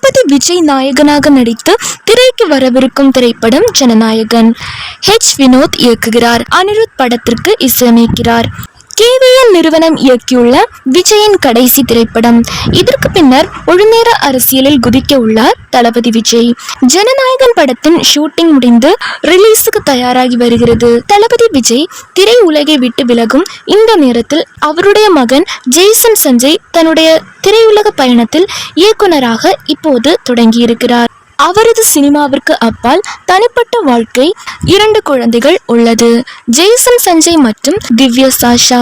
தளபதி விஜய் நாயகனாக நடித்து திரைக்கு வரவிருக்கும் திரைப்படம் ஜனநாயகன். வினோத் இயக்குகிறார். அனிருத் படத்திற்கு இசையமைக்கிறார். KVN நிறுவனம் இயக்கியுள்ள விஜயின் கடைசி திரைப்படம். இதற்கு பின்னர் முழுநேர அரசியலில் குதிக்க உள்ளார் தளபதி விஜய். ஜனநாயகன் படத்தின் ஷூட்டிங் முடிந்து ரிலீஸுக்கு தயாராகி வருகிறது. தளபதி விஜய் திரை உலகை விட்டு விலகும் இந்த நேரத்தில் அவருடைய மகன் ஜெய்சன் சஞ்சய் தன்னுடைய திரையுலக பயணத்தில் இயக்குனராக இப்போது தொடங்கியிருக்கிறார். அவரது சினிமாவிற்கு அப்பால் தனிப்பட்ட வாழ்க்கை 2 குழந்தைகள் உள்ளது. ஜெய்சன் சஞ்சய் மற்றும் திவ்யா சாஷா.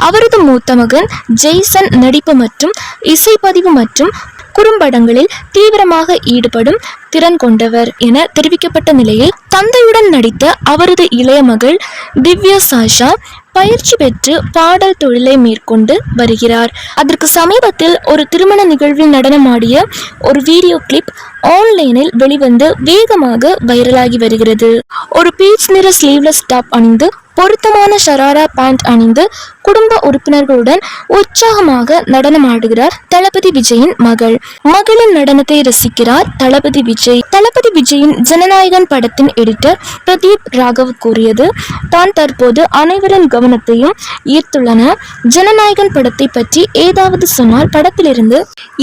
அவரது மூத்த மகன் ஜெய்சன் நடிப்பு மற்றும் இசைப்பதிவு மற்றும் குறும்படங்களில் தீவிரமாக ஈடுபடும் திறன் கொண்டவர் என தெரிவிக்கப்பட்ட நிலையில் தந்தையுடன் நடித்த அவரது இளைய மகள் திவ்யா சாஷா பயிற்சி பெற்று பாடல் தொழிலை மேற்கொண்டு வருகிறார். அதற்கு சமீபத்தில் ஒரு திருமண நிகழ்வில் நடனமாடிய ஒரு வீடியோ கிளிப் ஆன்லைனில் வெளிவந்து வேகமாக வைரலாகி வருகிறது. ஒரு பீச் நிற ஸ்லீவ்லெஸ் டாப் அணிந்து பொருத்தமான ஷராரா பேண்ட் அணிந்து குடும்ப உறுப்பினர்களுடன் உற்சாகமாக நடனமாடுகிறார் தளபதி விஜயின் மகள். மகளின் நடனத்தை ரசிக்கிறார் தளபதி விஜய். தளபதி விஜயின் ஜனநாயகன் படத்தின் எடிட்டர் பிரதீப் ராகவ் கூறியது, தான் தற்போது அனைவரின் கவனத்தையும் ஈர்த்துள்ளன. ஜனநாயகன் படத்தை பற்றி ஏதாவது சொன்னால் படத்திலிருந்து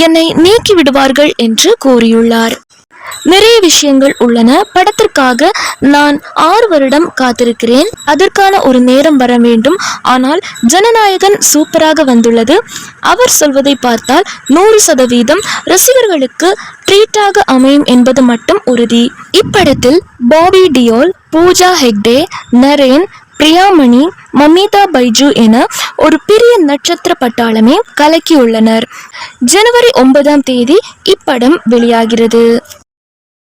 என்னை நீக்கி விடுவார்கள் என்று கூறியுள்ளார். நிறைய விஷயங்கள் உள்ளன. படத்திற்காக நான் 6 வருடம் காத்திருக்கிறேன். அதற்கான ஒரு நேரம் வர வேண்டும். ஆனால் ஜனநாயகன் சூப்பராக வந்துள்ளது. அவர் சொல்வதை பார்த்தால் 100% ரசிகர்களுக்கு ட்ரீட்டாக அமையும் என்பது மட்டும் உறுதி. இப்படத்தில் பாபி டியோல், பூஜா ஹெக்டே, நரேன், பிரியாமணி, மமிதா பைஜு என ஒரு பெரிய நட்சத்திர பட்டாளமே கலக்கியுள்ளனர். ஜனவரி 9ஆம் தேதி இப்படம் வெளியாகிறது.